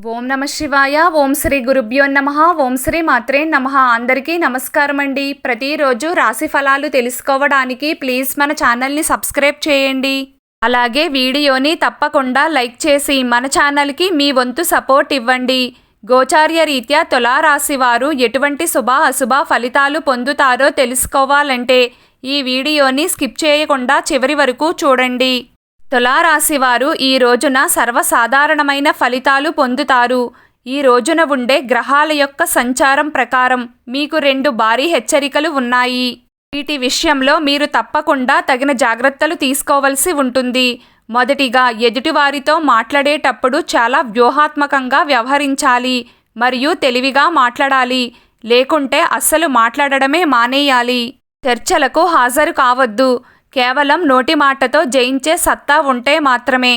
ఓం నమ శివాయ. ఓం శ్రీ గురుభ్యో నమః. ఓం శ్రీ మాత్రే నమః. అందరికీ నమస్కారం అండి. ప్రతిరోజు రాశి ఫలాలు తెలుసుకోవడానికి ప్లీజ్ మన ఛానల్ని సబ్స్క్రైబ్ చేయండి. అలాగే వీడియోని తప్పకుండా లైక్ చేసి మన ఛానల్కి మీ వంతు సపోర్ట్ ఇవ్వండి. గోచార్య రీత్యా తులారాశి వారు ఎటువంటి శుభ అశుభ ఫలితాలు పొందుతారో తెలుసుకోవాలంటే ఈ వీడియోని స్కిప్ చేయకుండా చివరి వరకు చూడండి. తులారాశివారు ఈ రోజున సర్వసాధారణమైన ఫలితాలు పొందుతారు. ఈ రోజున ఉండే గ్రహాల యొక్క సంచారం ప్రకారం మీకు 2 భారీ హెచ్చరికలు ఉన్నాయి. వీటి విషయంలో మీరు తప్పకుండా తగిన జాగ్రత్తలు తీసుకోవలసి ఉంటుంది. మొదటిగా, ఎదుటివారితో మాట్లాడేటప్పుడు చాలా వ్యూహాత్మకంగా వ్యవహరించాలి మరియు తెలివిగా మాట్లాడాలి. లేకుంటే అస్సలు మాట్లాడడమే మానేయాలి. చర్చలకు హాజరు కావద్దు. కేవలం నోటి మాటతో జయించే సత్తా ఉంటే మాత్రమే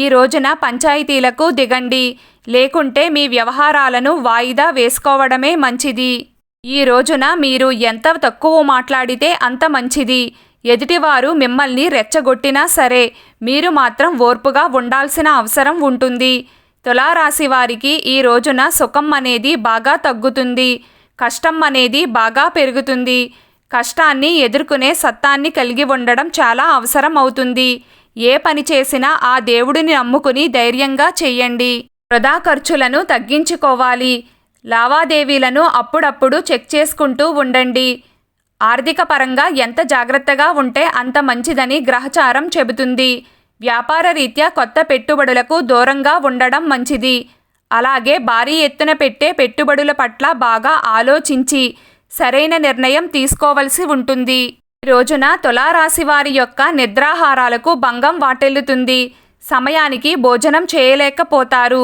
ఈ రోజున పంచాయతీలకు దిగండి. లేకుంటే మీ వ్యవహారాలను వాయిదా వేసుకోవడమే మంచిది. ఈ రోజున మీరు ఎంత తక్కువ మాట్లాడితే అంత మంచిది. ఎదుటివారు మిమ్మల్ని రెచ్చగొట్టినా సరే మీరు మాత్రం ఓర్పుగా ఉండాల్సిన అవసరం ఉంటుంది. తులారాశి వారికి ఈ రోజున సుఖం అనేది బాగా తగ్గుతుంది. కష్టం అనేది బాగా పెరుగుతుంది. కష్టాన్ని ఎదుర్కొనే సత్తాన్ని కలిగి ఉండడం చాలా అవసరం అవుతుంది. ఏ పని చేసినా ఆ దేవుడిని నమ్ముకుని ధైర్యంగా చెయ్యండి. వృధా ఖర్చులను తగ్గించుకోవాలి. లావాదేవీలను అప్పుడప్పుడు చెక్ చేసుకుంటూ ఉండండి. ఆర్థిక పరంగా ఎంత జాగ్రత్తగా ఉంటే అంత మంచిదని గ్రహచారం చెబుతుంది. వ్యాపార రీత్యా కొత్త పెట్టుబడులకు దూరంగా ఉండడం మంచిది. అలాగే భారీ ఎత్తున పెట్టే పెట్టుబడుల పట్ల బాగా ఆలోచించి సరైన నిర్ణయం తీసుకోవలసి ఉంటుంది. ఈ రోజున తులారాశి వారి యొక్క నిద్రాహారాలకు భంగం వాటిల్లుతుంది. సమయానికి భోజనం చేయలేకపోతారు.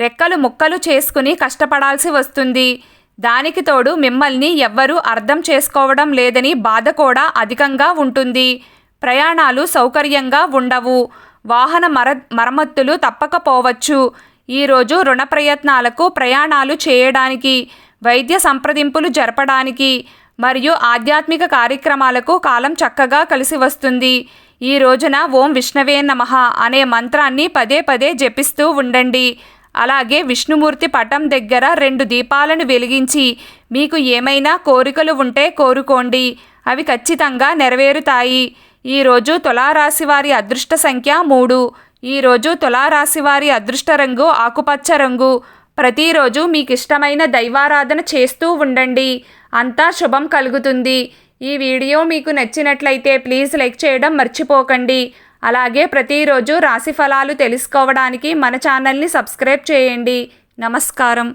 రెక్కలు ముక్కలు చేసుకుని కష్టపడాల్సి వస్తుంది. దానికి తోడు మిమ్మల్ని ఎవ్వరూ అర్థం చేసుకోవడం లేదని బాధ కూడా అధికంగా ఉంటుంది. ప్రయాణాలు సౌకర్యంగా ఉండవు. వాహన మరమ్మతులు తప్పకపోవచ్చు. ఈరోజు రుణ ప్రయత్నాలకు, ప్రయాణాలు చేయడానికి, వైద్య సంప్రదింపులు జరపడానికి మరియు ఆధ్యాత్మిక కార్యక్రమాలకు కాలం చక్కగా కలిసి వస్తుంది. ఈ రోజున ఓం విష్ణవే నమః అనే మంత్రాన్ని పదే పదే జపిస్తూ ఉండండి. అలాగే విష్ణుమూర్తి పటం దగ్గర 2 దీపాలను వెలిగించి మీకు ఏమైనా కోరికలు ఉంటే కోరుకోండి. అవి ఖచ్చితంగా నెరవేరుతాయి. ఈరోజు తులారాశి వారి అదృష్ట సంఖ్య 3. ఈరోజు తులారాశి వారి అదృష్ట రంగు ఆకుపచ్చ రంగు. ప్రతిరోజు మీకు ఇష్టమైన దైవారాధన చేస్తూ ఉండండి. అంతా శుభం కలుగుతుంది. ఈ వీడియో మీకు నచ్చినట్లయితే ప్లీజ్ లైక్ చేయడం మర్చిపోకండి. అలాగే ప్రతిరోజు రాశి ఫలాలు తెలుసుకోవడానికి మన ఛానల్ని సబ్స్క్రైబ్ చేయండి. నమస్కారం.